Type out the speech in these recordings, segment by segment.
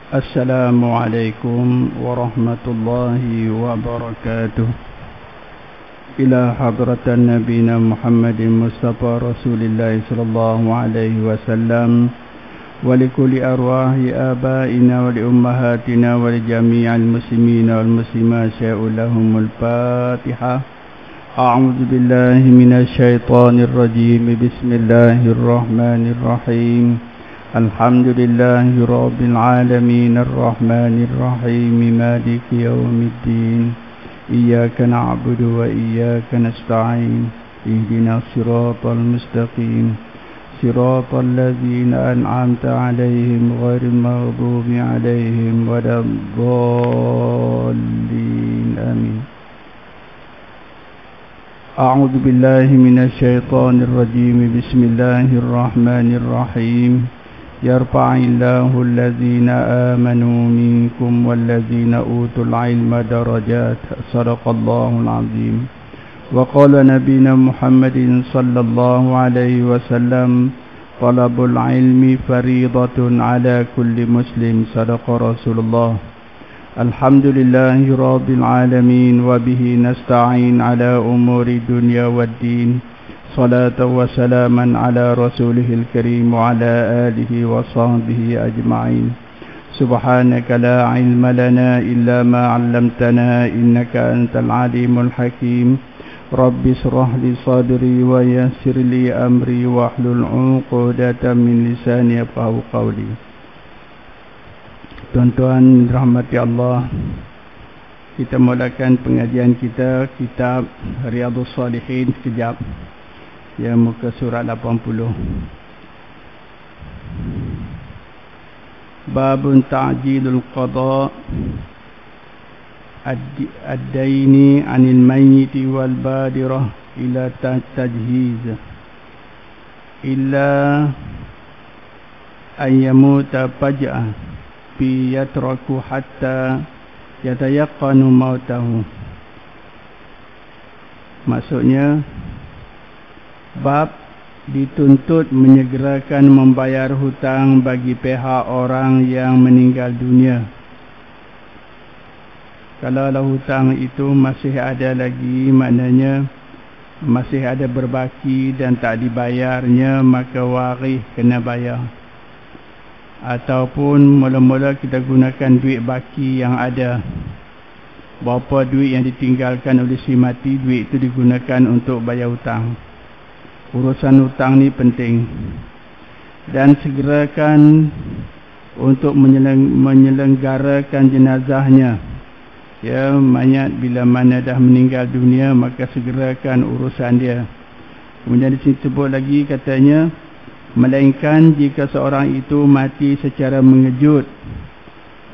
Assalamualaikum warahmatullahi wabarakatuh. Ila hadratan nabiyina Muhammadin Mustafa Rasulillah sallallahu alaihi wasallam wa likulli arwahi abaina wa li ummahatina wa li jami'il muslimina wal muslimat sya'ulahumul Fatihah. A'udzu billahi minasy syaithanir rajim. Bismillahirrahmanirrahim. Alhamdulillahi rabbil alamin arrahmanir rahim maliki yaumiddin. Iyyaka na'budu wa iyyaka nasta'in. Ihdinas siratal mustaqim. Siratal ladzina an'amta 'alaihim ghairil maghdubi 'alaihim waladdallin. Amin. A'udzu billahi minasy syaithanir rajim. Bismillahirrahmanirrahim. Yarfa'illahu alladhina amanu minkum walladhina utul ilma darajat. Sadaqallahul azim. Wa qala nabiyuna Muhammadin sallallahu alaihi wasallam, talabul ilmi fariidatun ala kulli muslim. Sadaqa Rasulullah. Alhamdulillahi rabbil alamin wa bihi nasta'in ala umuri dunya waddin. Salatan wa salaman ala rasulihil karim wa ala alihi wa sahbihi ajma'in. Subhanaka la ilma lana illa ma 'allamtana innaka antal alimul hakim. Rabbi shrah li sadri wa yassir li amri wahlul 'uqdatam min lisani yafqahu qawli. Tuan-tuan rahmati Allah, kita mulakan pengajian kita kitab Riyadhus Shalihin sekejap. Ya, muka surat 80. Babun ta'jilul qada ad-daini 'anil mayyiti wal badirah ila tajhiz illa an yamuta faj'ah fi yatraku hatta yatayaqqanu mautahu. Maksudnya, bab dituntut menyegerakan membayar hutang bagi pihak orang yang meninggal dunia. Kalau hutang itu masih ada lagi, maknanya masih ada berbaki dan tak dibayarnya, maka waris kena bayar. Ataupun mula-mula kita gunakan duit baki yang ada. Berapa duit yang ditinggalkan oleh si mati, duit itu digunakan untuk bayar hutang. Urusan hutang ni penting. Dan segerakan untuk menyelenggarakan jenazahnya. Ya, mayat bila mana dah meninggal dunia, maka segerakan urusan dia. Kemudian di sini sebut lagi katanya, melainkan jika seorang itu mati secara mengejut,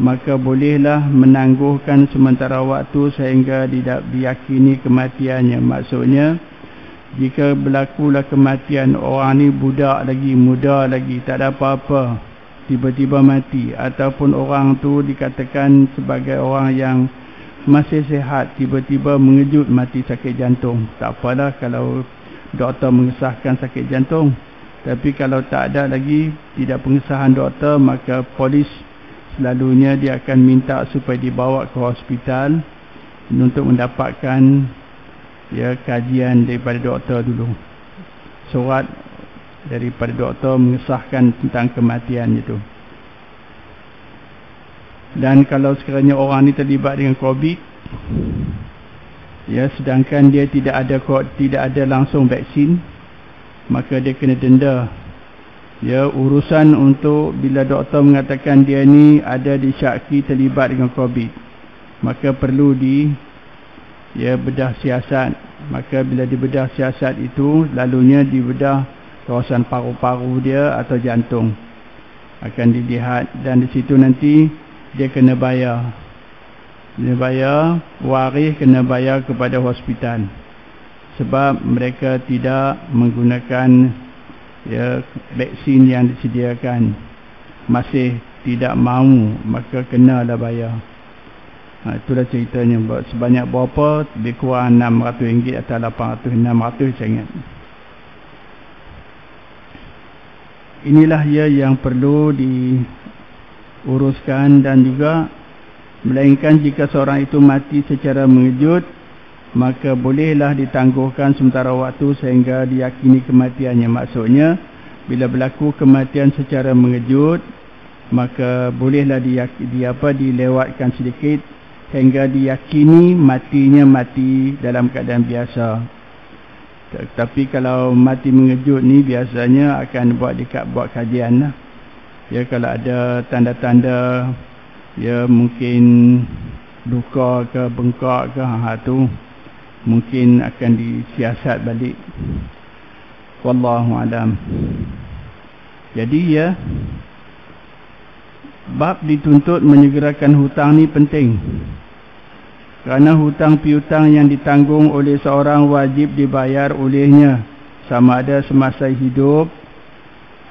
maka bolehlah menangguhkan sementara waktu sehingga tidak diyakini kematiannya. Maksudnya, jika berlakulah kematian orang ni budak lagi, muda lagi, tak ada apa-apa, tiba-tiba mati, ataupun orang tu dikatakan sebagai orang yang masih sihat, tiba-tiba mengejut mati sakit jantung, tak apalah kalau doktor mengesahkan sakit jantung. Tapi kalau tak ada lagi, tidak pengesahan doktor, maka polis selalunya dia akan minta supaya dibawa ke hospital untuk mendapatkan kajian daripada doktor dulu. Surat daripada doktor mengesahkan tentang kematian itu. Dan kalau sekiranya orang ni terlibat dengan COVID, sedangkan dia tidak ada langsung vaksin, maka dia kena denda. Urusan untuk bila doktor mengatakan dia ni ada disyaki terlibat dengan COVID, maka perlu bedah siasat. Maka bila dibedah siasat itu, lalunya dibedah kawasan paru-paru dia atau jantung, akan dilihat, dan di situ nanti dia kena bayar. Waris kena bayar kepada hospital, sebab mereka tidak menggunakan vaksin yang disediakan, masih tidak mahu, maka kenalah bayar. Itulah ceritanya. Sebanyak berapa? Lebih kurang RM600 atau RM800, saya ingat. Inilah yang perlu uruskan. Dan juga melainkan jika seorang itu mati secara mengejut, maka bolehlah ditangguhkan sementara waktu sehingga diyakini kematiannya. Maksudnya bila berlaku kematian secara mengejut, maka bolehlah dilewatkan sedikit hingga diyakini matinya mati dalam keadaan biasa. Tapi kalau mati mengejut ni biasanya akan buat kajian lah. Ya, kalau ada tanda-tanda ya mungkin luka ke bengkak ke tu mungkin akan disiasat balik. Wallahu alam. Jadi ya, bab dituntut menyegerakan hutang ni penting. Kerana hutang piutang yang ditanggung oleh seorang wajib dibayar olehnya, sama ada semasa hidup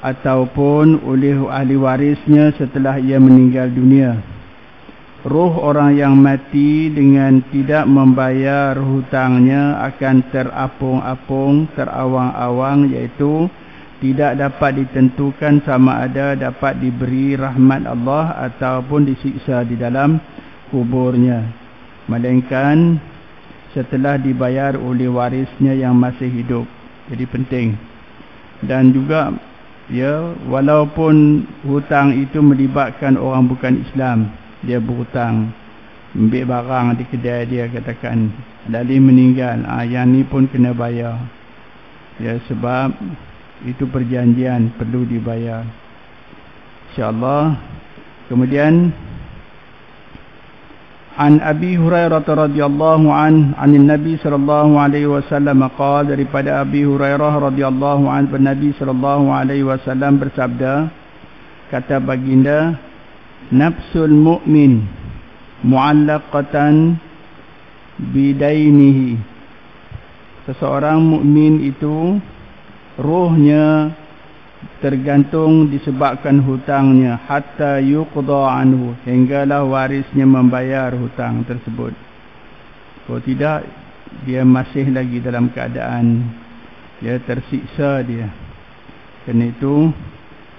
ataupun oleh ahli warisnya setelah ia meninggal dunia. Roh orang yang mati dengan tidak membayar hutangnya akan terapung-apung, terawang-awang, iaitu tidak dapat ditentukan sama ada dapat diberi rahmat Allah ataupun disiksa di dalam kuburnya, melainkan setelah dibayar oleh warisnya yang masih hidup. Jadi penting. Dan juga ya, walaupun hutang itu melibatkan orang bukan Islam, dia berhutang, ambil barang di kedai dia, katakan lalu meninggal, yang ni pun kena bayar. Ya, sebab itu perjanjian, perlu dibayar, insyaAllah. Kemudian an Abi Hurairah radhiyallahu anin Nabi sallallahu alaihi wasallam qala, daripada Abi Hurairah radhiyallahu anhu, Nabi sallallahu alaihi wasallam bersabda, kata baginda, nafsul mu'min mu'allaqatan bidainihi. Seseorang mukmin itu rohnya tergantung disebabkan hutangnya, hatta yuqda anhu, hinggalah warisnya membayar hutang tersebut. Kalau tidak, dia masih lagi dalam keadaan dia tersiksa dia. Kerana itu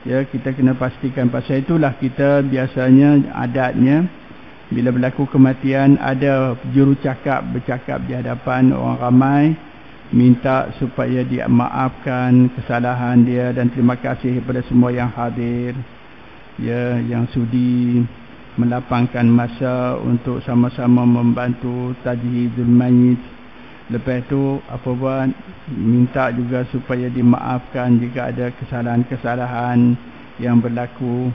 ya, kita kena pastikan. Pasal itulah kita biasanya adatnya bila berlaku kematian ada jurucakap bercakap di hadapan orang ramai, minta supaya dia maafkan kesalahan dia dan terima kasih kepada semua yang hadir, ya, yang sudi melapangkan masa untuk sama-sama membantu tajhizul mayit. Lepas itu apa buat, minta juga supaya dimaafkan jika ada kesalahan-kesalahan yang berlaku.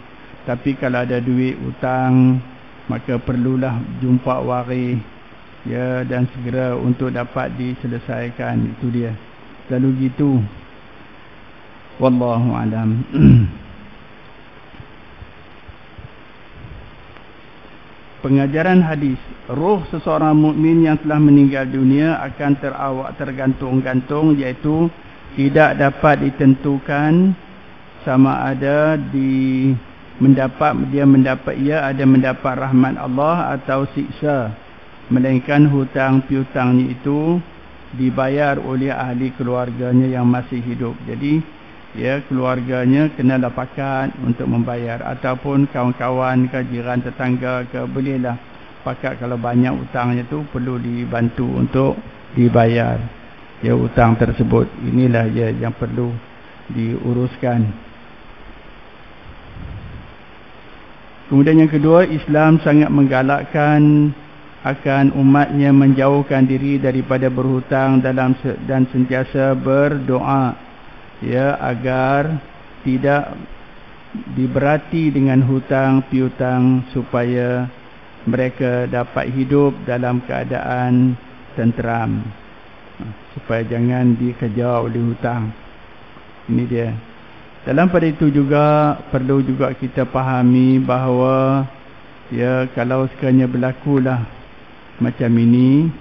Tapi kalau ada duit hutang, maka perlulah jumpa waris, ya, dan segera untuk dapat diselesaikan. Itu dia, selalu gitu. Wallahu alam. Pengajaran hadis, roh seseorang mukmin yang telah meninggal dunia akan tergantung-gantung, iaitu tidak dapat ditentukan sama ada dia mendapat rahmat Allah atau siksa, melainkan hutang piutangnya itu dibayar oleh ahli keluarganya yang masih hidup. Jadi ya, keluarganya kenalah pakat untuk membayar, ataupun kawan-kawan ke, jiran, tetangga ke, bolehlah pakat. Kalau banyak hutangnya tu perlu dibantu untuk dibayar ya hutang tersebut. Inilah ya yang perlu diuruskan. Kemudian yang kedua, Islam sangat menggalakkan akan umatnya menjauhkan diri daripada berhutang dan sentiasa berdoa, ya, agar tidak diberati dengan hutang piutang, supaya mereka dapat hidup dalam keadaan tenteram, supaya jangan dikejar oleh hutang. Ini dia. Dalam pada itu juga perlu juga kita fahami bahawa ya, kalau sekiranya berlakulah macam ini,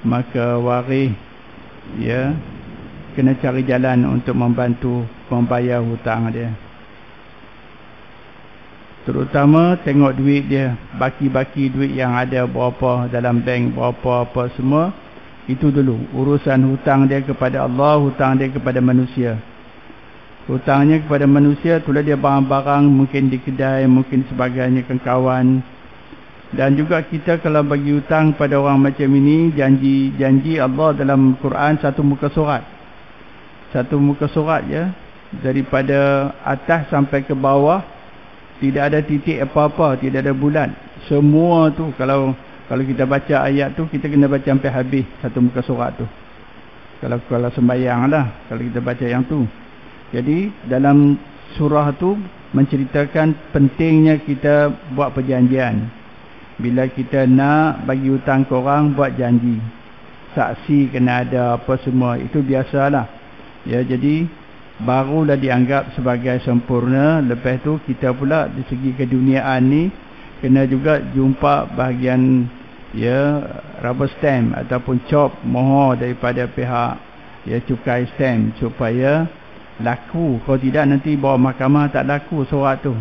maka waris ya kena cari jalan untuk membantu membayar hutang dia. Terutama tengok duit dia, baki-baki duit yang ada berapa dalam bank, berapa apa semua. Itu dulu urusan hutang dia kepada Allah, hutang dia kepada manusia. Hutangnya kepada manusia itulah dia barang-barang, mungkin di kedai, mungkin sebagainya ke kawan. Dan juga kita kalau bagi hutang pada orang macam ini, janji Allah dalam Quran satu muka surat. Satu muka surat ya, daripada atas sampai ke bawah, tidak ada titik apa-apa, tidak ada bulat. Semua tu kalau kita baca ayat tu, kita kena baca sampai habis satu muka surat tu. Kalau sembahyang lah, kalau kita baca yang tu. Jadi dalam surah tu menceritakan pentingnya kita buat perjanjian. Bila kita nak bagi hutang ke orang, buat janji. Saksi kena ada, apa semua, itu biasalah. Ya, jadi barulah dianggap sebagai sempurna. Lepas tu kita pula di segi keduniaan ni kena juga jumpa bahagian ya rubber stamp ataupun cop mohon daripada pihak ya cukai stamp supaya laku. Kalau tidak nanti bawa mahkamah tak laku surat tu.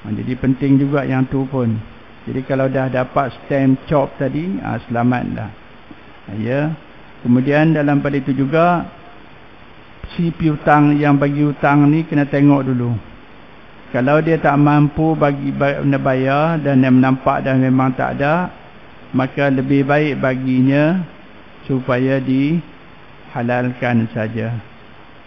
Jadi penting juga yang tu pun. Jadi kalau dah dapat stamp cop tadi, selamatlah. Ya. Kemudian dalam pada itu juga si piutang yang bagi hutang ni kena tengok dulu. Kalau dia tak mampu bagi bayar dan dia menampak dan memang tak ada, maka lebih baik baginya supaya dihalalkan saja.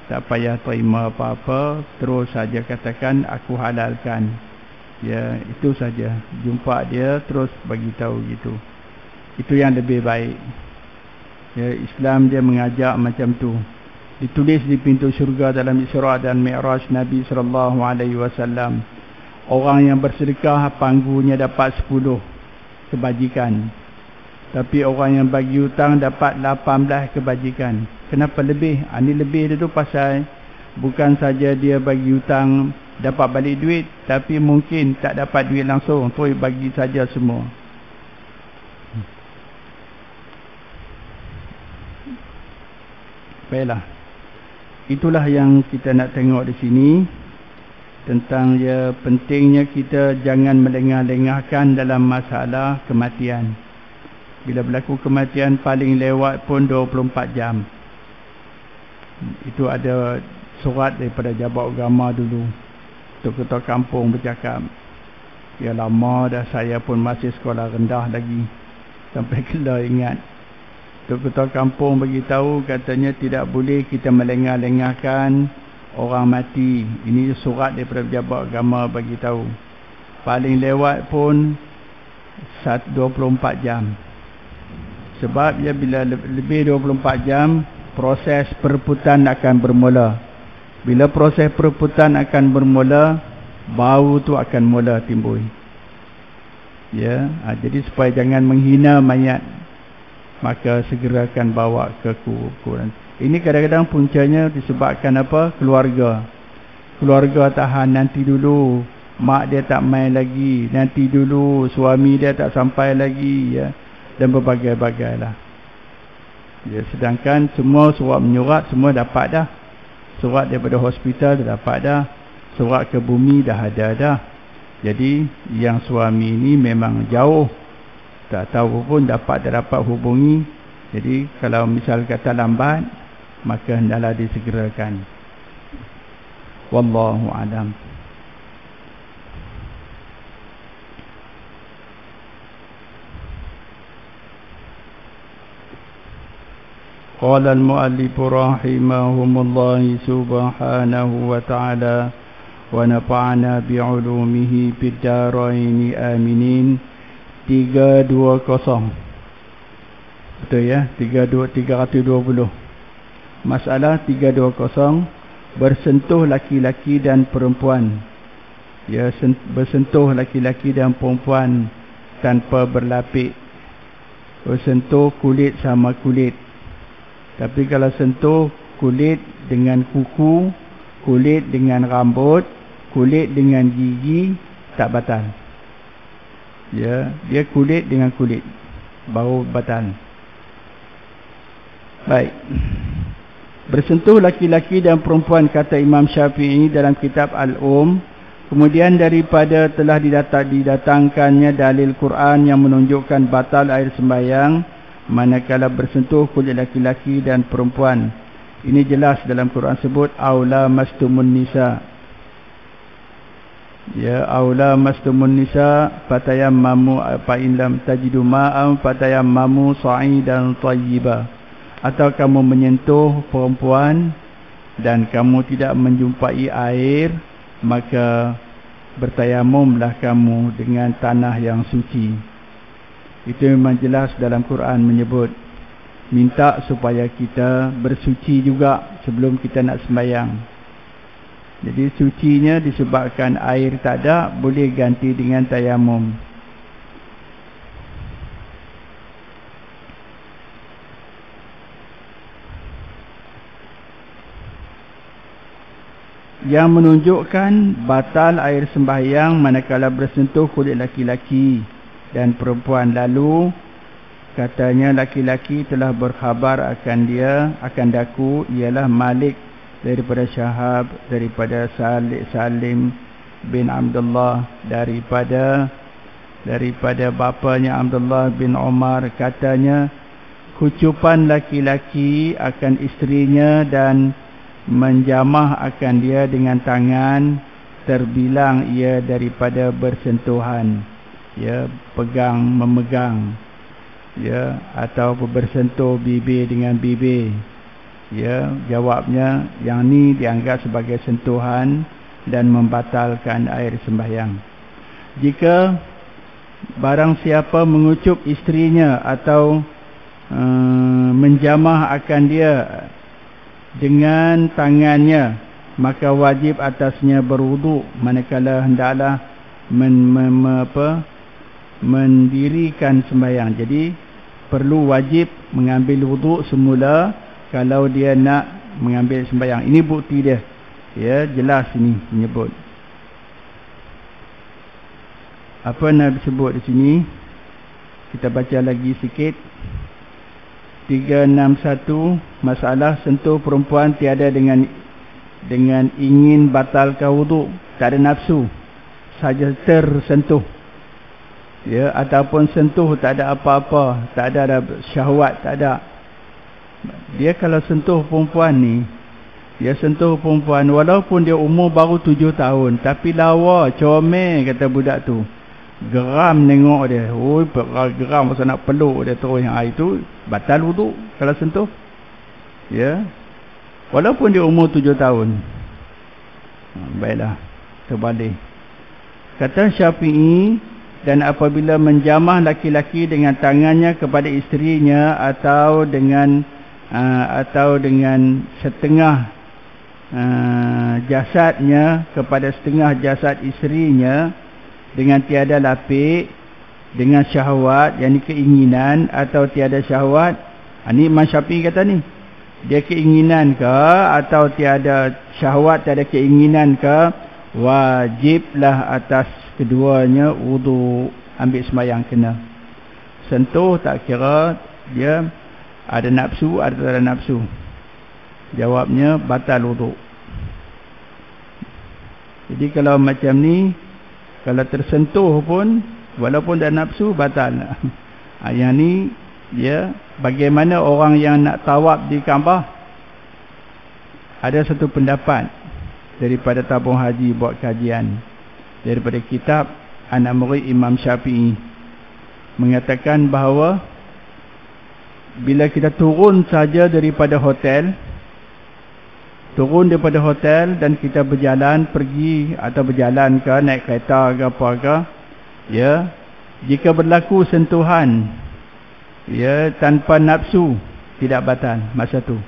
Tak payah terima apa-apa, terus saja katakan aku halalkan. Ya, itu saja. Jumpa dia terus bagi tahu gitu. Itu yang lebih baik. Ya, Islam dia mengajak macam tu. Ditulis di pintu syurga dalam Isra dan Mi'raj Nabi sallallahu alaihi wasallam. Orang yang bersedekah panggunya dapat 10 kebajikan. Tapi orang yang bagi hutang dapat 18 kebajikan. Kenapa lebih? Ini lebih itu pasal bukan saja dia bagi hutang dapat balik duit, tapi mungkin tak dapat duit langsung, tu bagi saja semua. Baiklah. Itulah yang kita nak tengok di sini tentang ya pentingnya kita jangan melengah-lengahkan dalam masalah kematian. Bila berlaku kematian paling lewat pun 24 jam. Itu ada surat daripada Jabat Agama dulu. Ketua kampung bercakap, ya lama dah saya pun masih sekolah rendah lagi. Sampai kena ingat. Ketua kampung bagi tahu katanya tidak boleh kita melengah-lengahkan orang mati. Ini surat daripada Jabat Agama bagi tahu. Paling lewat pun 24 jam. Sebab ya bila lebih 24 jam proses perebutan akan bermula. Bila proses perebutan akan bermula, bau tu akan mula timbul. Ya, jadi supaya jangan menghina mayat, maka segerakan bawa ke kuburan. Ini kadang-kadang puncanya disebabkan apa? Keluarga. Keluarga tahan nanti dulu, mak dia tak main lagi, nanti dulu suami dia tak sampai lagi ya. Dan berbagai-bagai lah. Ya, sedangkan semua surat menyurat semua dapat dah. Surat daripada hospital dah dapat dah. Surat ke bumi dah ada dah. Jadi yang suami ni memang jauh, tak tahu pun dapat tak dapat hubungi. Jadi kalau misal kata lambat, maka hendaklah disegerakan. Wallahu a'lam. قال المؤلف رحمه الله سبحانه وتعالى ونفعنا بعلومه في الدارين آمنين 320. Betul ya, 320. Masalah 320, bersentuh laki-laki dan perempuan. Ya, bersentuh laki-laki dan perempuan tanpa berlapik. Bersentuh kulit sama kulit. Tapi kalau sentuh kulit dengan kuku, kulit dengan rambut, kulit dengan gigi, tak batal. Ya, dia kulit dengan kulit baru batal. Baik. Bersentuh laki-laki dan perempuan kata Imam Syafi'i dalam kitab Kemudian daripada telah didatangkannya dalil Quran yang menunjukkan batal air sembahyang manakala bersentuh kulit laki-laki dan perempuan. Ini jelas dalam Quran sebut aula mastumun nisa. Ya, aula mastumun nisa fatayammamu fa in lam tajidu ma'an fatayammamu sa'idan thayyiba. Atau kamu menyentuh perempuan dan kamu tidak menjumpai air, maka bertayamumlah kamu dengan tanah yang suci. Itu memang jelas dalam Quran menyebut minta supaya kita bersuci juga sebelum kita nak sembahyang. Jadi sucinya disebabkan air tak ada, boleh ganti dengan tayamum. Yang menunjukkan batal air sembahyang manakala bersentuh kulit laki-laki dan perempuan. Lalu katanya laki-laki telah berkhabar akan dia, akan daku, ialah Malik daripada Syahab, daripada Salim bin Abdullah, daripada bapanya Abdullah bin Umar, katanya kucupan laki-laki akan isterinya dan menjamah akan dia dengan tangan terbilang ia daripada bersentuhan, ya, pegang, memegang, ya, atau bersentuh bibir dengan bibir. Ya, jawabnya yang ni dianggap sebagai sentuhan dan membatalkan air sembahyang. Jika barang siapa mengucup isterinya atau menjamah akan dia dengan tangannya, maka wajib atasnya berwuduk manakala hendaklah mendirikan sembahyang. Jadi perlu wajib mengambil wuduk semula kalau dia nak mengambil sembahyang. Ini bukti dia. Ya, jelas ini menyebut. Apa nak disebut di sini? Kita baca lagi sikit. 361, masalah sentuh perempuan tiada dengan ingin batalkan wuduk, tak ada nafsu, saja tersentuh. Ya, ataupun sentuh tak ada apa-apa, tak ada syahwat, tak ada. Dia kalau sentuh perempuan ni, dia sentuh perempuan walaupun dia umur baru 7 tahun, tapi lawa, comel kata budak tu. Geram tengok dia. Oh, geram masa nak peluk dia terus. Yang itu batal wuduk kalau sentuh. Ya. Walaupun dia umur 7 tahun. Baiklah, terbalik. Kata Syafi'i, dan apabila menjamah laki-laki dengan tangannya kepada isterinya atau dengan setengah jasadnya kepada setengah jasad isterinya dengan tiada lapik, dengan syahwat, yakni keinginan, atau tiada syahwat. Ini Imam Syafi'i kata ni, dia keinginan ke atau tiada syahwat, tiada keinginan ke, wajiblah atas keduanya wuduk, ambil sembahyang kena. Sentuh tak kira dia ada nafsu, ada tak ada nafsu. Jawabnya batal wuduk. Jadi kalau macam ni, kalau tersentuh pun walaupun dah nafsu, batal. Yang ni ya, bagaimana orang yang nak tawaf di Kaabah. Ada satu pendapat daripada tabung haji buat kajian daripada kitab Anak Murid Imam Syafi'i, mengatakan bahawa bila kita turun saja daripada hotel, dan kita berjalan pergi atau berjalan ke, naik kereta ke apa ke, ya, jika berlaku sentuhan, ya, tanpa nafsu, tidak batal masa tu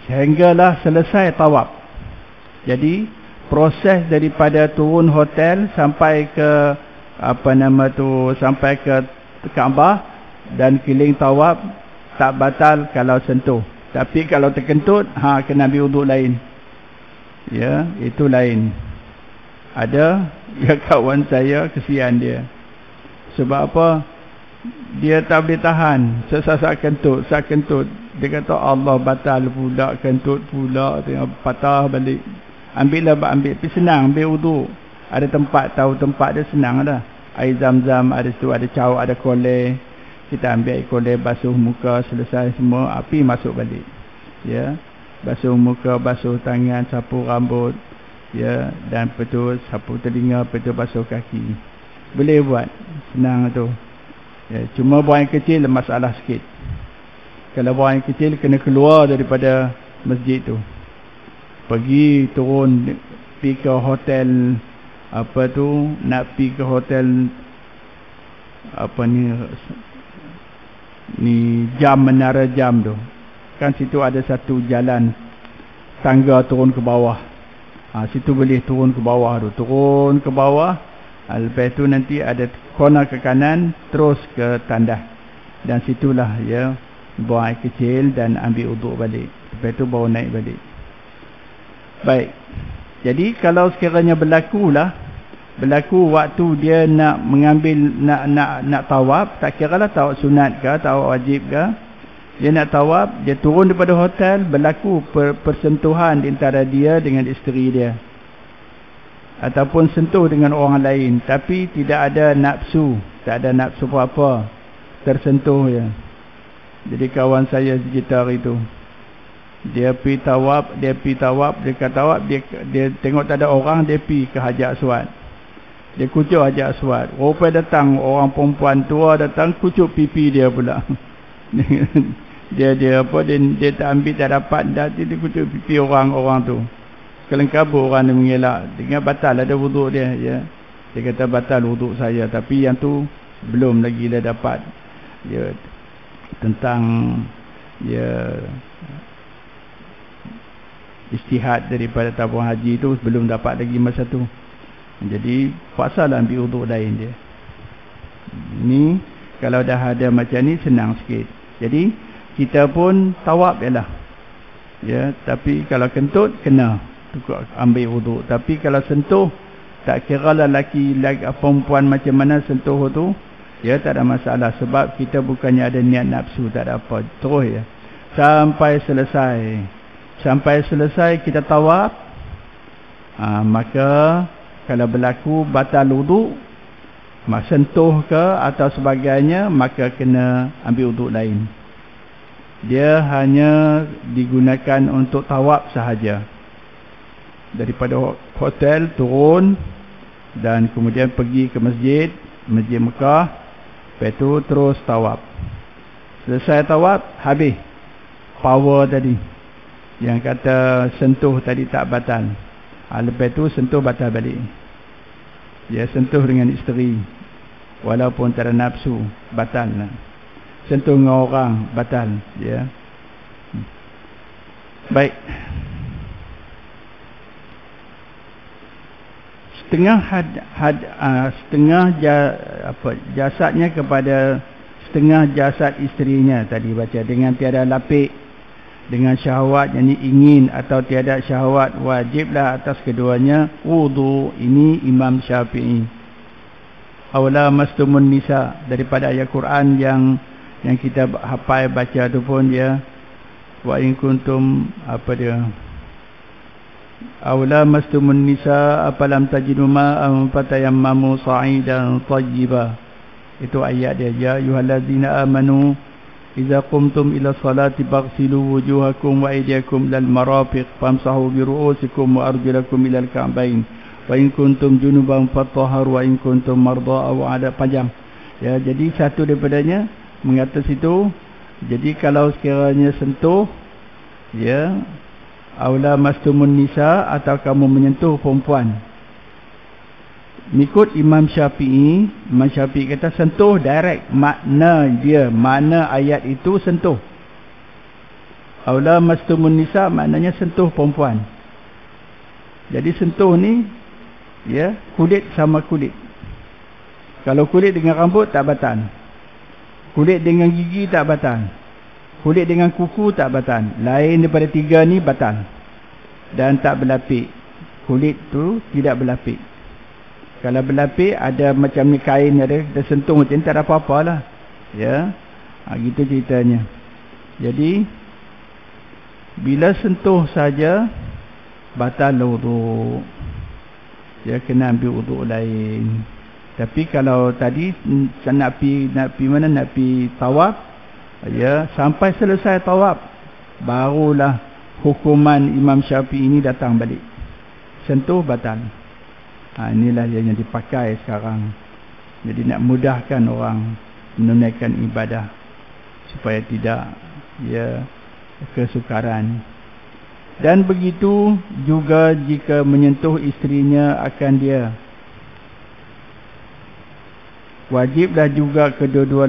sehinggalah selesai tawaf. Jadi proses daripada turun hotel sampai ke sampai ke Kaabah dan keliling tawaf tak batal kalau sentuh. Tapi kalau terkentut, kena ambil wuduk lain. Ya, itu lain. Ada ya kawan saya, kesian dia. Sebab apa? Dia tak boleh tahan. Sesaat kentut. Dia kata Allah batal pula, kentut pula, tengok patah balik. Ambil. Tapi senang ambil wuduk. Ada tempat, tahu tempat dia, senang dah. Air zam-zam ada situ, ada cauk, ada kolej. Kita ambil air kolej, basuh muka, selesai semua, api masuk balik. Ya. basuh muka, basuh tangan, sapu rambut, ya, dan betul sapu telinga, betul basuh kaki. Boleh buat, senang tu. Ya, cuma buang air kecil masalah sikit. Kalau buang air kecil kena keluar daripada masjid tu. Pergi turun pergi ke hotel apa tu, nak pergi ke hotel apa ni jam, menara jam tu. Kan situ ada satu jalan tangga turun ke bawah. Situ boleh turun ke bawah tu. Turun ke bawah. Lepas tu nanti ada corner ke kanan terus ke tandas. Dan situlah ya buang air kecil dan ambil uduk balik. Lepas tu baru naik balik. Baik. Jadi kalau sekiranya berlaku waktu dia nak mengambil nak tawaf, tak kiralah tawaf sunat ke, tawaf wajib ke, dia nak tawaf, dia turun daripada hotel, berlaku persentuhan di antara dia dengan isteri dia, ataupun sentuh dengan orang lain, tapi tidak ada nafsu, tak ada nafsu apa-apa, tersentuh je. Jadi kawan saya cerita hari tu, dia pergi tawaf, dia kat tawaf, dia tengok tak ada orang, dia pergi ke Hajar Aswad. Dia kucuk Hajar Aswad. Rupanya datang orang perempuan tua, datang kucuk pipi dia pula. dia tak ambil, tak dapat, dia kucuk pipi orang tu. Kelengkabut orang dia mengelak. Dia batal ada wuduk dia, ya. Dia kata batal wuduk saya, tapi yang tu belum lagi dia dapat. Ya, tentang ya istihad daripada tabung haji tu belum dapat lagi masa tu. Jadi paksalah ambil uduk lain dia. Ni kalau dah ada macam ni senang sikit. Jadi kita pun tawab jelah. Ya, tapi kalau kentut kena ambil uduk. Tapi kalau sentuh, tak kira lah lelaki perempuan macam mana sentuh tu, ya tak ada masalah, sebab kita bukannya ada niat nafsu, tak ada apa. Terus ya sampai selesai kita tawaf. Maka kalau berlaku batal wuduk, sentuh ke atau sebagainya, maka kena ambil wuduk lain. Dia hanya digunakan untuk tawaf sahaja. Daripada hotel turun dan kemudian pergi ke masjid Mekah, lepas tu terus tawaf. Selesai tawaf, habis power tadi yang kata sentuh tadi tak batal. Lepas tu sentuh batal balik. Dia sentuh dengan isteri walaupun tak ada nafsu, batal lah. Sentuh dengan orang, batal. Ya. Baik. Jasadnya kepada setengah jasad isterinya tadi baca, dengan tiada lapik, dengan syahwat yang ingin atau tiada syahwat, wajiblah atas keduanya wudu. Ini Imam Syafi'i. Aula mastumun nisa, daripada ayat Quran yang kita hafal baca tu pun dia, wa in kuntum apa dia, aula mastumun nisa apalam tajidu ma'an fatayammamu sa'idan tayyiba. Itu ayat dia, ya ayyuhallazina amanu idza qumtum ila salati faghsilu wujuhakum wa aydiyakum ilal marafiq famsahu bi ru'usikum wa arjulakum ilal ka'bayn wa in kuntum junuban fatahharu wa in kuntum marda aw ada panjang. Ya, jadi satu daripadanya mengata situ. Jadi kalau sekiranya sentuh, ya, aula mastumun nisa, atau kamu menyentuh perempuan, mengikut Imam Syafi'i kata sentuh direct, makna ayat itu sentuh. Aula mastumun nisa maknanya sentuh perempuan. Jadi sentuh ni, ya, kulit sama kulit. Kalau kulit dengan rambut tak batal, kulit dengan gigi tak batal, kulit dengan kuku tak batal. Lain daripada tiga ni batal. Dan tak berlapik. Kulit tu tidak berlapik. Kalau berlapik ada macam ni kain, ada sentuh macam ni, tak ada apa-apa lah. Ya, gitu ceritanya. Jadi bila sentuh saja batal wuduk. Ya, kena ambil wuduk lain. Tapi kalau tadi nak pi mana, nak pi tawaf, ya, sampai selesai tawaf barulah hukuman Imam Syafi'i ini datang balik. Sentuh batal. Inilah yang dipakai sekarang. Jadi nak mudahkan orang menunaikan ibadah supaya tidak kesukaran. Dan begitu juga jika menyentuh isterinya akan dia. Wajiblah juga kedua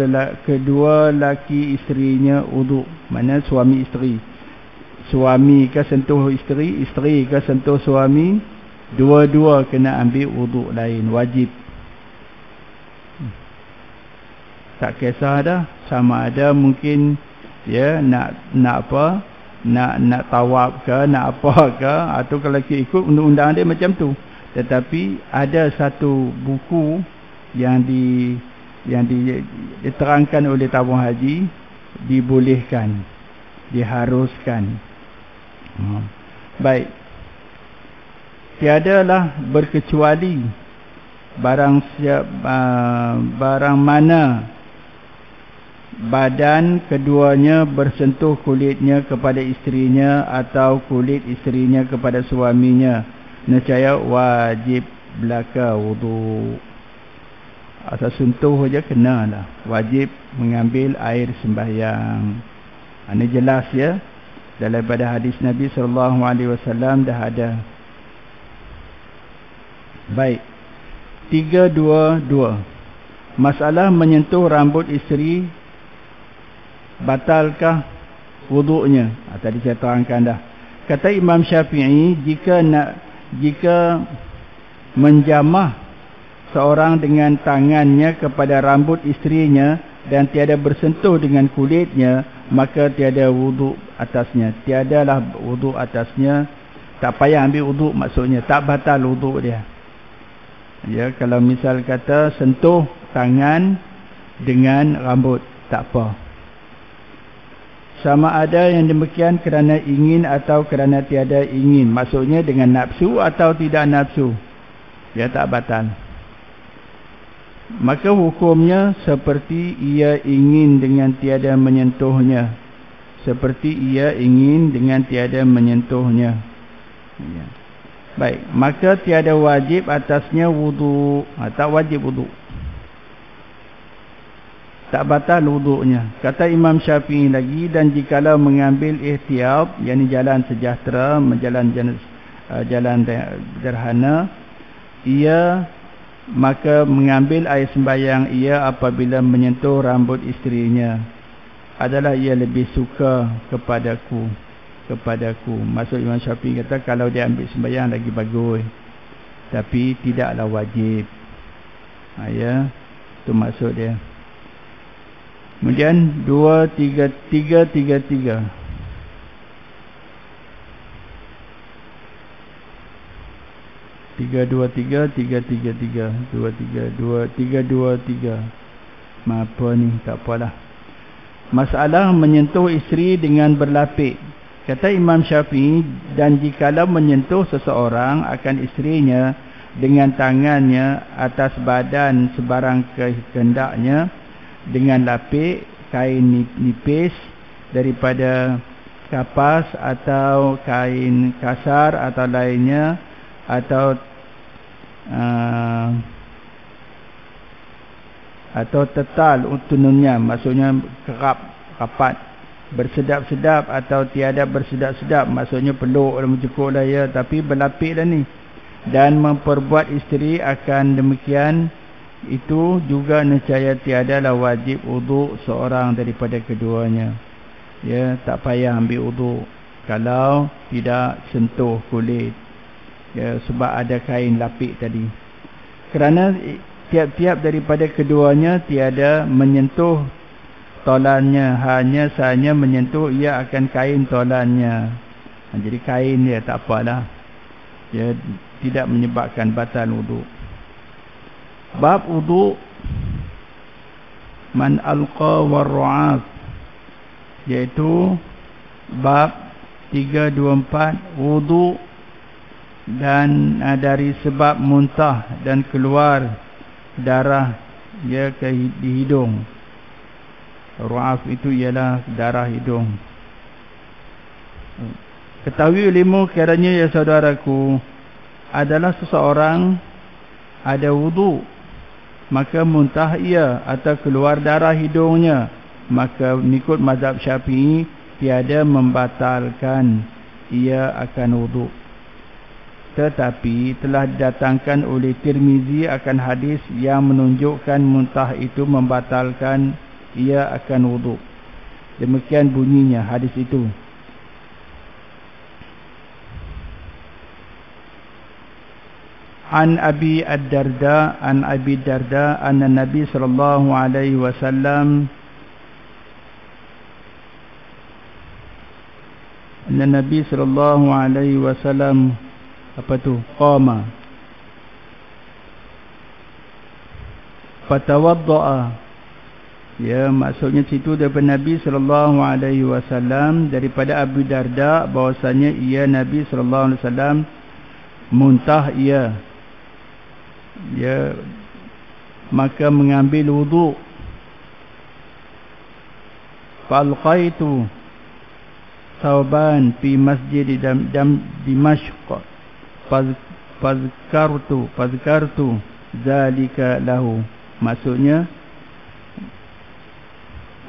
laki isterinya wudu. Mana suami isteri. Suami ke sentuh isteri, isteri ke sentuh suami, dua-dua kena ambil wudu lain, wajib. Tak kisah dah, sama ada mungkin nak apa? Nak tawaf ke, nak apa ke, atau kalau ikut undang-undang dia macam tu. Tetapi ada satu buku yang diterangkan oleh tabung haji, dibolehkan, diharuskan. Baik. Tiadalah berkecuali barang mana badan keduanya bersentuh kulitnya kepada isterinya atau kulit isterinya kepada suaminya, nescaya wajib belaka wudu. Asal sentuh saja kena lah, wajib mengambil air sembahyang. Ini jelas ya, daripada hadis Nabi SAW dah ada. Baik. 322. Masalah menyentuh rambut isteri, batalkah wudu'nya? Tadi saya terangkan dah. Kata Imam Syafi'i, jika menjamah seorang dengan tangannya kepada rambut isterinya dan tiada bersentuh dengan kulitnya, maka tiada wudu atasnya. Tiadalah wudu atasnya. Tak payah ambil wudu, maksudnya tak batal wudu dia. Ya, kalau misal kata sentuh tangan dengan rambut, tak apa. Sama ada yang demikian kerana ingin atau kerana tiada ingin. Maksudnya dengan nafsu atau tidak nafsu, dia tak batal. Maka hukumnya seperti ia ingin dengan tiada menyentuhnya. Seperti ia ingin dengan tiada menyentuhnya. Ya. Baik, maka tiada wajib atasnya wudu. Tak wajib wudu. Tak batal wudu'nya. Kata Imam Syafi'i lagi, dan jikalau mengambil ihtiyat, yakni jalan sejahtera, jalan derhana, ia maka mengambil air sembahyang ia apabila menyentuh rambut isterinya adalah ia lebih suka kepadaku. Maksud Imam Syafi'i kata kalau dia ambil sembahyang lagi bagus, tapi tidaklah wajib. Ya, itu maksud dia. Kemudian 323. Apa ni? Tak apalah. Masalah menyentuh isteri dengan berlapik. Kata Imam Syafi'i, dan jikalau menyentuh seseorang akan isterinya dengan tangannya atas badan sebarang kehendaknya dengan lapik kain nipis daripada kapas atau kain kasar atau lainnya, atau tetal utununnya, maksudnya kerap, rapat, bersedap-sedap atau tiada bersedap-sedap, maksudnya peluk dan mencekuk lah ya, tapi berlapik dah ni. Dan memperbuat isteri akan demikian, itu juga nescaya tiadalah wajib wudu seorang daripada keduanya. Ya, tak payah ambil wudu kalau tidak sentuh kulit. Ya, sebab ada kain lapik tadi. Kerana tiap-tiap daripada keduanya tiada menyentuh tolannya, hanya sahaja menyentuh ia akan kain tolannya. Jadi kain dia tak apalah. Ya, tidak menyebabkan batal wudu. Bab wudu man alqa warru'af, iaitu bab 324, wudu dan dari sebab muntah dan keluar darah ya di hidung. Ru'af itu ialah darah hidung. Ketahui olehmu kiranya ya saudaraku, adalah seseorang ada wudu, maka muntah ia atau keluar darah hidungnya, maka mengikut mazhab Syafi'i tiada membatalkan ia akan wudu. Tetapi telah didatangkan oleh Tirmizi akan hadis yang menunjukkan muntah itu membatalkan ia akan wudu. Demikian bunyinya hadis itu. An Abi Ad-Darda anna Nabi sallallahu alaihi wasallam apa tu? Qama fatawaddaa. Ya, maksudnya situ daripada Nabi sallallahu alaihi wasallam, daripada Abu Darda bahwasanya ia Nabi sallallahu alaihi wasallam muntah ia, ya, maka mengambil wudu. Falqaitu thawban fi masjid Dimashq fazkartu zalika lahu. Maksudnya,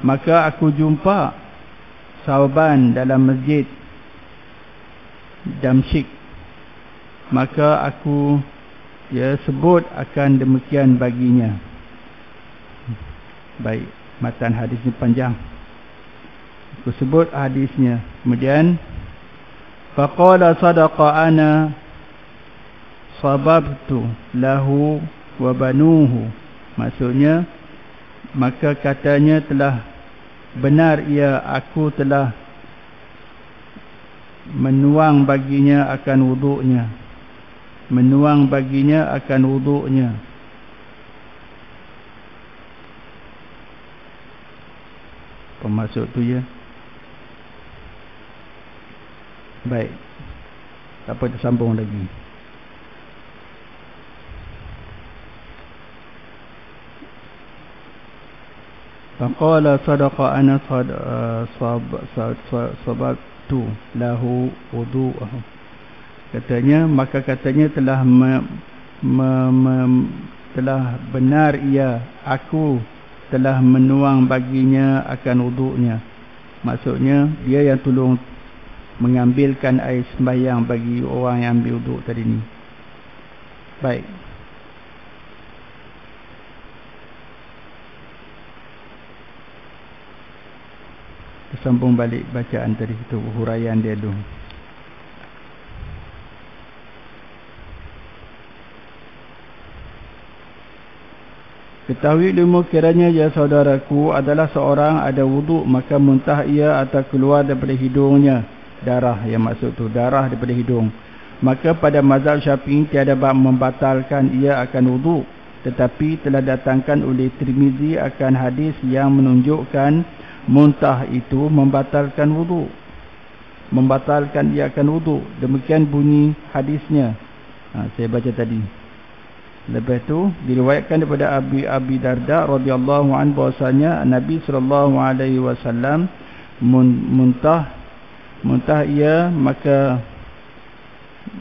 maka aku jumpa thawban dalam masjid Damsyik, maka aku sebut akan demikian baginya. Baik, matan hadis ini panjang, aku sebut hadisnya. Kemudian faqala sadaqa ana sababtu lahu wa banuhu. Maksudnya, maka katanya telah benar ia, aku telah menuang baginya akan wuduknya, menuang baginya akan wuduknya. Pemasuk tu ya. Baik, tak apa, kita sambung lagi. Faqala sadaqa ana sababtu lahu wudu'ahu. Katanya, maka katanya telah telah benar ia, aku telah menuang baginya akan wuduknya. Maksudnya dia yang tolong mengambilkan air sembahyang bagi orang yang ambil wuduk tadi ni. Baik, sambung balik bacaan tadi itu, huraian dia dulu. Ketahui ilmu kiranya ya saudaraku, adalah seorang ada wuduk, maka muntah ia atau keluar daripada hidungnya darah, yang maksud tu darah daripada hidung, maka pada mazhab Syafi'i tiada bab membatalkan ia akan wuduk. Tetapi telah datangkan oleh Tirmizi akan hadis yang menunjukkan muntah itu membatalkan wuduk, membatalkan ia akan wuduk. Demikian bunyi hadisnya. Saya baca tadi. Lepas tu diriwayatkan daripada Abi Darda radhiyallahu anhu bahwasanya Nabi sallallahu alaihi wasallam muntah ia, maka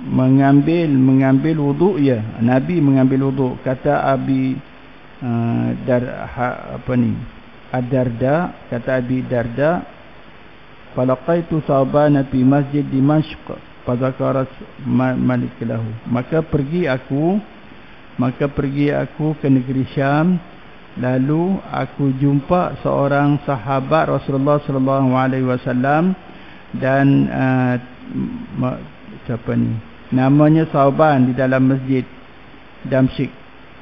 mengambil wuduk ia. Nabi mengambil wuduk. Kata Ad-Darda, kata Abi Darda, falaqaitu sabana fi masjid Dimashq fadzakara malik lahu. Maka pergi aku ke negeri Syam, lalu aku jumpa seorang sahabat Rasulullah sallallahu alaihi wasallam, dan siapa ni, namanya Sauban, di dalam masjid Damsyik.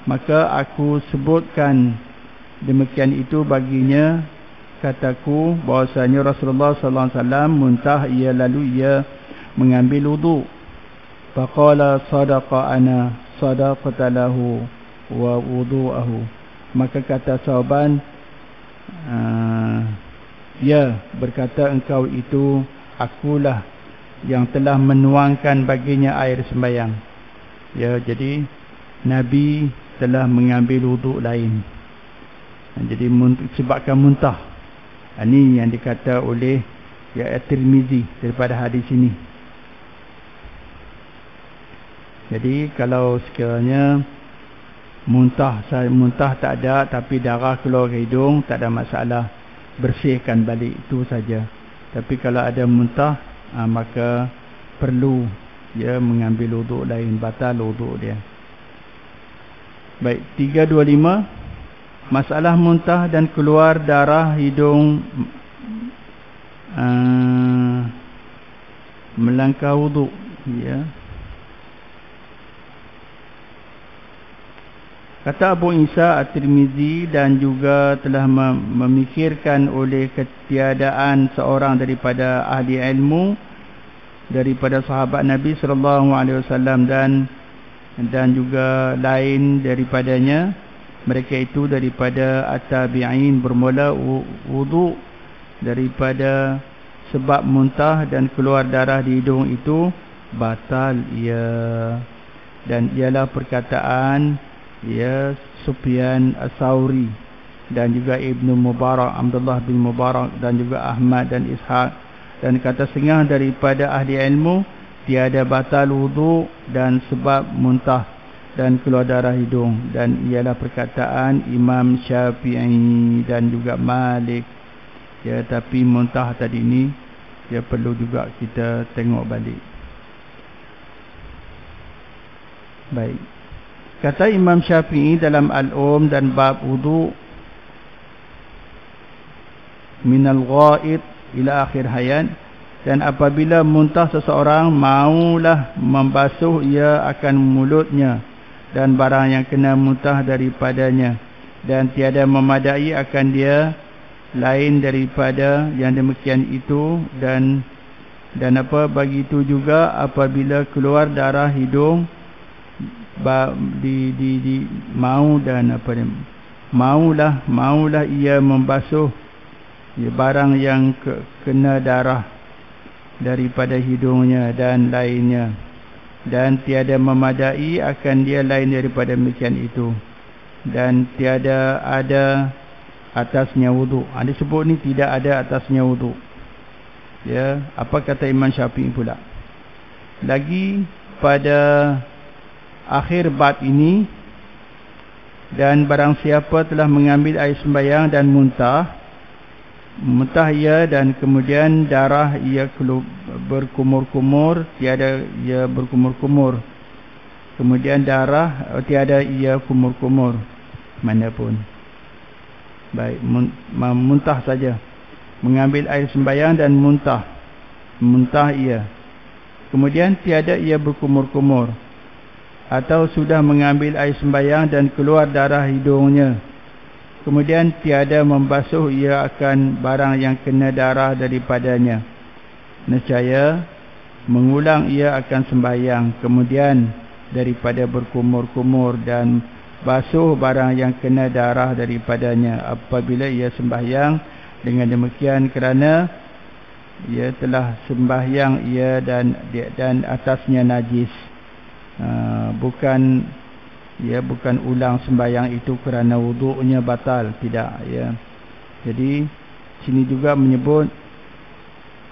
Maka aku sebutkan demikian itu baginya, kataku bahwasanya Rasulullah sallallahu alaihi wasallam muntah ia, lalu ia mengambil wuduk. Faqala sadaqa ana sadaqata lahu wa wudu'ahu. Maka kata Sauban, ya, berkata engkau itu, akulah yang telah menuangkan baginya air sembahyang. Ya, jadi Nabi telah mengambil wuduk lain. Jadi sebabkan muntah. Ini yang dikata oleh Tirmizi daripada hadis ini. Jadi kalau sekiranya muntah tak ada tapi darah keluar ke hidung, tak ada masalah, bersihkan balik, itu saja. Tapi kalau ada muntah, maka perlu dia mengambil wuduk lain, batal wuduk dia. Baik, 325, masalah muntah dan keluar darah hidung melangkah wuduk, ya. Kata Abu Isa At-Tirmizi, dan juga telah memikirkan oleh ketiadaan seorang daripada ahli ilmu daripada sahabat Nabi sallallahu alaihi wasallam dan juga lain daripadanya, mereka itu daripada at-tabi'in, bermula wuduk daripada sebab muntah dan keluar darah di hidung itu batal ia, dan ialah perkataan Sufyan As-Sauri dan juga Ibnu Mubarak, Abdullah bin Mubarak, dan juga Ahmad dan Ishaq, dan kata setengah daripada ahli ilmu, tiada batal wuduk dan sebab muntah dan keluar darah hidung, dan ialah perkataan Imam Syafi'i dan juga Malik. Ya, tapi muntah tadi ni dia perlu juga kita tengok balik. Baik. Kata Imam Syafi'i dalam Al-Um dan bab wudu, minal ghaid ila akhir hayat, dan apabila muntah seseorang, maulah membasuh ia akan mulutnya dan barang yang kena muntah daripadanya, dan tiada memadai akan dia lain daripada yang demikian itu, dan bagi itu juga apabila keluar darah hidung maulah ia membasuh barang yang kena darah daripada hidungnya dan lainnya, dan tiada memadai akan dia lain daripada demikian itu, dan tiada ada atasnya wuduk. Disebut ni tidak ada atasnya wuduk. Ya, apa kata Imam Syafi'i pula? Lagi pada akhir bab ini, dan barang siapa telah mengambil air sembahyang dan muntah ia, dan kemudian darah ia berkumur-kumur, tiada ia berkumur-kumur, kemudian darah tiada ia kumur-kumur mana pun. Baik, muntah saja, mengambil air sembahyang dan muntah ia, kemudian tiada ia berkumur-kumur, atau sudah mengambil air sembahyang dan keluar darah hidungnya, kemudian tiada membasuh ia akan barang yang kena darah daripadanya, nescaya mengulang ia akan sembahyang, kemudian daripada berkumur-kumur dan basuh barang yang kena darah daripadanya apabila ia sembahyang dengan demikian, kerana ia telah sembahyang ia dan atasnya najis. Bukan ulang sembahyang itu kerana wuduknya batal, tidak, ya. Jadi sini juga menyebut,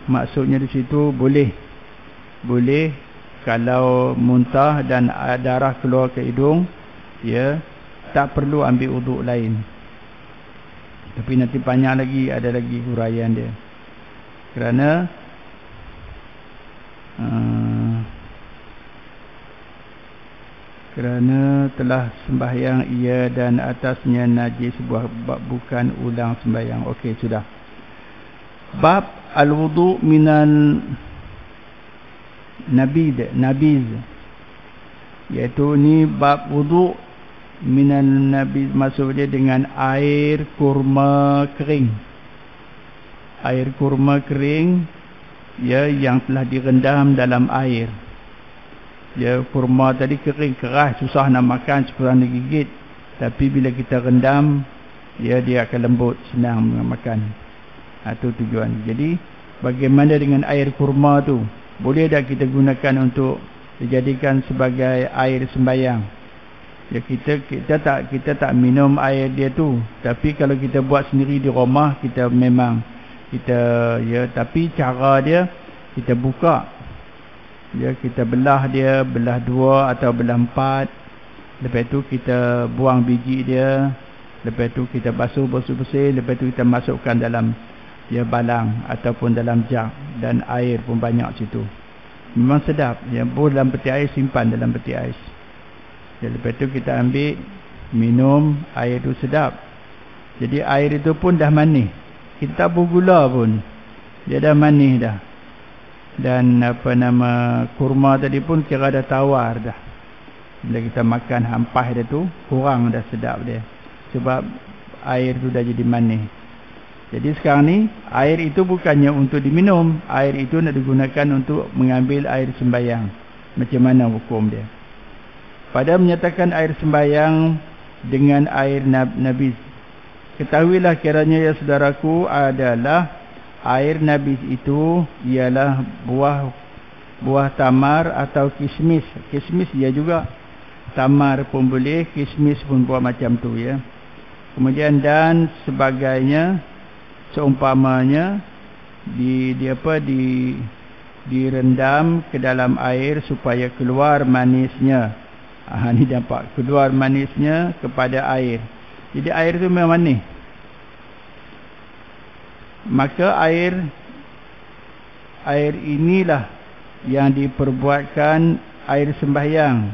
maksudnya di situ boleh kalau muntah dan darah keluar ke hidung, ya, tak perlu ambil wuduk lain. Tapi nanti banyak lagi, ada lagi huraian dia, kerana telah sembahyang ia dan atasnya najis, bukan ulang sembahyang. Okey, sudah. Bab al-wudu minal nabiz, iaitu ni bab wudu minal nabiz, maksud dia dengan air kurma kering. Air kurma kering, ya, yang telah direndam dalam air. Ya, kurma tadi kering, keras, susah nak makan, kurang digigit. Tapi bila kita rendam, ya, dia akan lembut, senang makan. Itu tujuan. Jadi bagaimana dengan air kurma tu? Boleh tak kita gunakan untuk dijadikan sebagai air sembahyang? Ya, kita tak minum air dia tu. Tapi kalau kita buat sendiri di rumah, kita memang ya, tapi cara dia, kita buka Ya, kita belah dia, belah 2 atau belah 4. Lepas tu kita buang biji dia. Lepas tu kita basuh bersih. Lepas tu kita masukkan dalam ya balang ataupun dalam jug, dan air pun banyak situ. Memang sedap. Ya, buh dalam peti ais, simpan dalam peti ais. Ya, lepas tu kita ambil, minum, air tu sedap. Jadi air itu pun dah manis. Kita tak gula pun, dia dah manis dah. Dan kurma tadi pun kira dah tawar dah. Bila kita makan hampas dia tu, kurang dah sedap dia, sebab air tu dah jadi manis. Jadi sekarang ni air itu bukannya untuk diminum, air itu nak digunakan untuk mengambil air sembahyang. Macam mana hukum dia? Pada menyatakan air sembahyang dengan air nabis, ketahuilah kiranya ya saudaraku, adalah air nabis itu ialah buah tamar atau kismis. Kismis dia juga, tamar pun boleh, kismis pun buah macam tu ya. Kemudian dan sebagainya, seumpamanya direndam ke dalam air supaya keluar manisnya. Ni nampak, keluar manisnya kepada air. Jadi air tu memang manis. Maka air inilah yang diperbuatkan air sembahyang.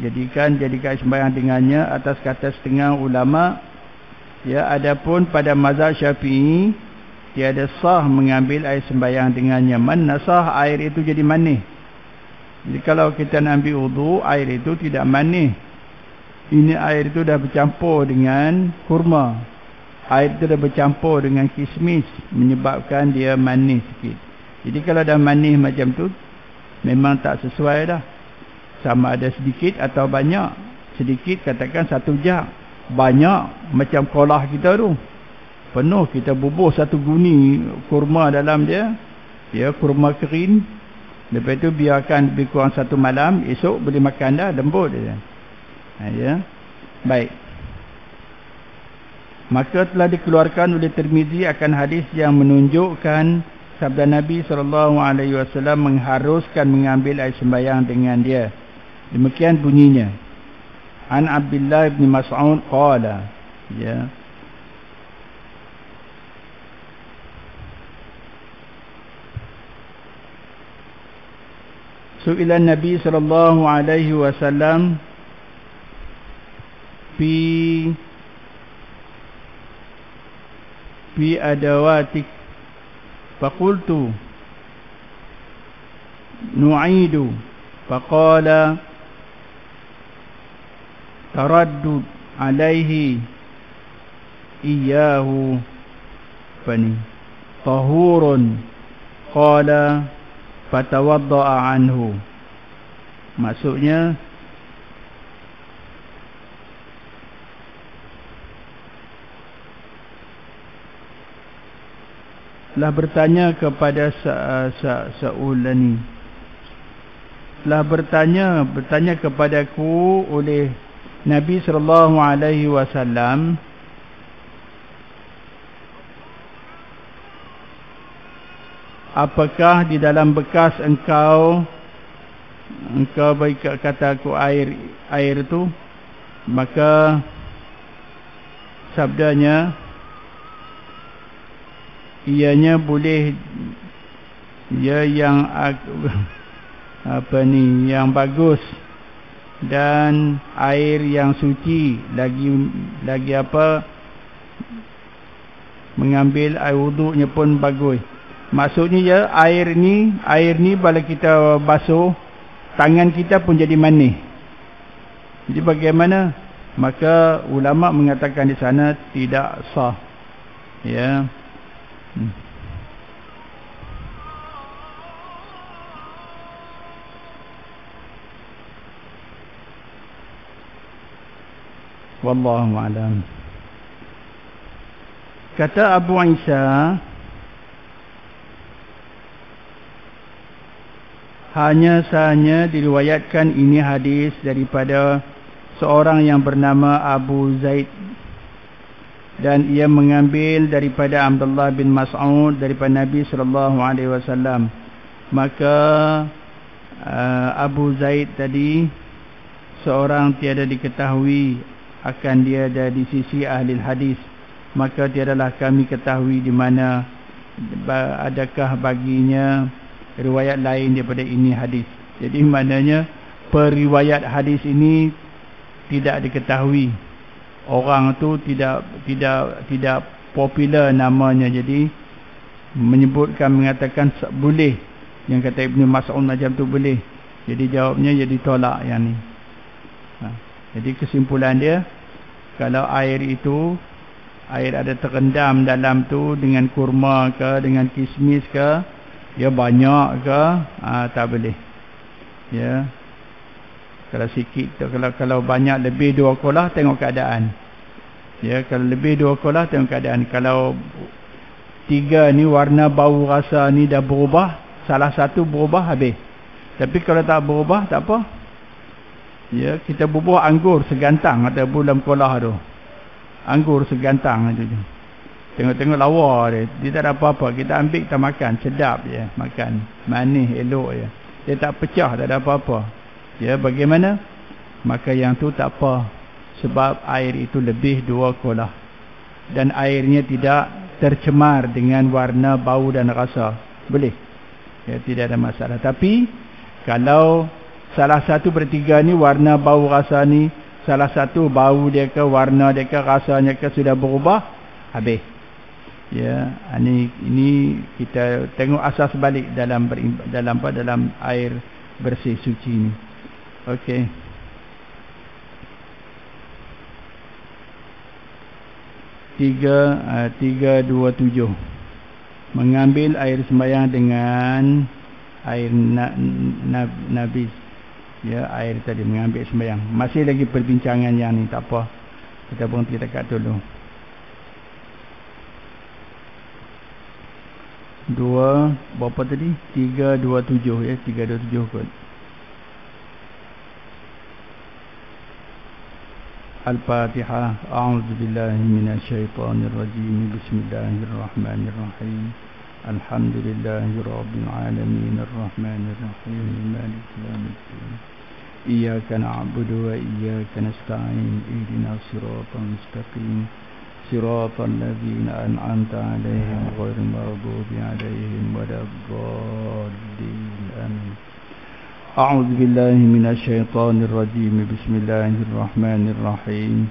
Jadikan sembahyang dengannya atas kata setengah ulama. Ya, adapun pada mazhab Syafi'i tiada sah mengambil air sembahyang dengannya. Mana sah air itu jadi manis. Jadi kalau kita nak ambil wudu, air itu tidak manis. Ini air itu dah bercampur dengan kurma. Air itu dah bercampur dengan kismis, menyebabkan dia manis sikit. Jadi kalau dah manis macam tu, memang tak sesuai dah. Sama ada sedikit atau banyak. Sedikit katakan 1 jug. Banyak macam kolah kita tu, penuh, kita bubuh 1 guni kurma dalam dia. Ya, kurma kering. Lepas tu biarkan lebih kurang 1 malam. Esok boleh makan dah, lembut dia. Ya. Baik. Maka telah dikeluarkan oleh Tirmizi akan hadis yang menunjukkan sabda Nabi SAW mengharuskan mengambil air sembahyang dengan dia. Demikian bunyinya. An Abdullah bin Mas'ud qala, ya, su'ila Nabi sallallahu alaihi wasallam fi adawatik faqultu nu'idu faqala taraddud alaihi iyyahu fani tahurun qala fatawadda'a anhu. Maksudnya telah bertanya kepada Sa'ulani, telah bertanya kepadaku oleh Nabi sallallahu alaihi wasallam, apakah di dalam bekas engkau bagi kataku air itu? Maka sabdanya, ianya boleh, ya, yang yang bagus, dan air yang suci, lagi mengambil air wuduknya pun bagus. Maksudnya ya, air ni bila kita basuh, tangan kita pun jadi manis. Jadi bagaimana? Maka ulama mengatakan di sana tidak sah. Ya. Wallahu a'lam. Kata Abu Isa, hanya sahaja diriwayatkan ini hadis daripada seorang yang bernama Abu Zaid, dan ia mengambil daripada Abdullah bin Mas'ud daripada Nabi sallallahu alaihi wasallam. maka Abu Zaid tadi seorang tiada diketahui akan dia ada di sisi ahli hadis, maka tiadalah kami ketahui di mana adakah baginya riwayat lain daripada ini hadis. Jadi maknanya periwayat hadis ini tidak diketahui, orang tu tidak popular namanya, jadi menyebutkan mengatakan boleh, yang kata Ibnu Mas'ud macam tu boleh, jadi jawabnya jadi tolak yang ni. Jadi kesimpulan dia, kalau air ada terendam dalam tu dengan kurma ke, dengan kismis ke, ya banyak ke, tak boleh. Ya, kalau sikit, kalau banyak lebih 2 kolah tengok keadaan. Ya, kalau lebih 2 kolah tengok keadaan. Kalau 3 ni warna, bau, rasa ni dah berubah, salah satu berubah, habis. Tapi kalau tak berubah, tak apa. Ya, kita bubuh anggur segantang atau dalam kolah tu. Anggur segantang tu je. Tengok-tengok lawa dia tak ada apa-apa. Kita ambil, kita makan, sedap je makan. Manis, elok je. Dia tak pecah, tak ada apa-apa. Ya, bagaimana? Maka yang tu tak apa. Sebab air itu lebih 2 kolah. Dan airnya tidak tercemar dengan warna, bau dan rasa. Boleh. Ya, tidak ada masalah. Tapi kalau salah satu per 3 ni warna, bau, rasa ni, salah satu bau dia ke, warna dia ke, rasanya ke sudah berubah, habis. Ya, ini kita tengok asas balik dalam air bersih suci ni. Okey. Tiga, 2, 7. Mengambil air sembahyang dengan air nabis. Ya, air tadi mengambil sembahyang. Masih lagi perbincangan yang ni, tak apa. Kita berhenti dekat dulu. 2, berapa tadi? 3, 2, 7 ya, 3, 2, 7 kot. Al-Fatihah. A'udzubillahi minasyaitonir rajim. Bismillahirrahmanirrahim. Alhamdulillahi rabbil alamin arrahmanir rahim maliki yaumiddin. Iyyaka na'budu wa iyyaka nasta'in. Ihdinas siratal mustaqim. Siratal ladzina an'amta 'alaihim ghairil maghdubi 'alaihim waladdallin. Amin. A'udzu billahi minasyaitonir rajim. Bismillahirrahmanirrahim.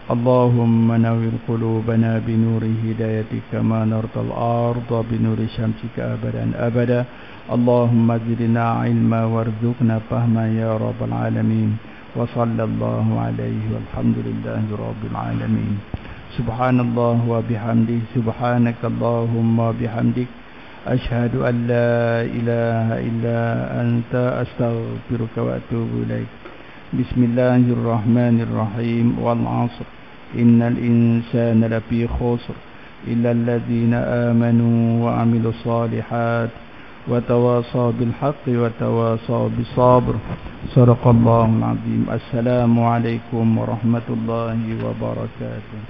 Allahumma nawwir qulubana binuri hidayatika kama nartal arda binuri syamsika abadan abada. Allahumma zidna ilma warzuqna fahma ya rabbal alamin. Wa sallallahu alaihi walhamdulillahi rabbil alamin. Subhanallah wa bihamdihi, subhanakallahumma bihamdik, ashhadu an la ilaha illa anta, astaghfiruka wa atubu ilaik. Bismillahirrahmanirrahim. Wal 'ashr, innal insana lafi khusr illa alladhina amanu wa 'amilus solihat wa tawasaw bil haqqi wa tawasaw bis sabr. Shadaqallahul 'azim. Assalamu alaikum warahmatullahi wabarakatuh.